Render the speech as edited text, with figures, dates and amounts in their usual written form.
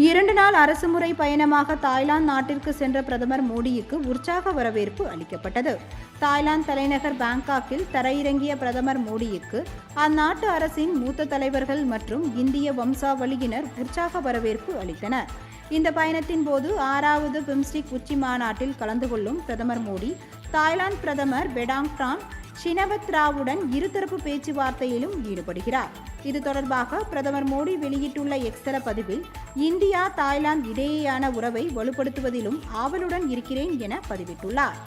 2 நாள் அரசுமுறை பயணமாக தாய்லாந்து நாட்டிற்கு சென்ற பிரதமர் மோடிக்கு உற்சாக வரவேற்பு அளிக்கப்பட்டது. தாய்லாந்து தலைநகர் பாங்காக்கில் தரையிறங்கிய பிரதமர் மோடிக்கு அந்நாட்டு அரசின் மூத்த தலைவர்கள் மற்றும் இந்திய வம்சாவளியினர் உற்சாக வரவேற்பு அளித்தனர். இந்த பயணத்தின் போது 6வது பிம்ஸ்டெக் உச்சி மாநாட்டில் கலந்து கொள்ளும் பிரதமர் மோடி தாய்லாந்து பிரதமர் பெடாங்டான் ஷினவத்ராவுடன் இருதரப்பு பேச்சுவார்த்தையிலும் ஈடுபடுகிறார். இது தொடர்பாக பிரதமர் மோடி வெளியிட்டுள்ள எக்ஸ் பதிவில் இந்தியா தாய்லாந்து இடையேயான உறவை வலுப்படுத்துவதிலும் ஆவலுடன் இருக்கிறேன் என பதிவிட்டுள்ளார்.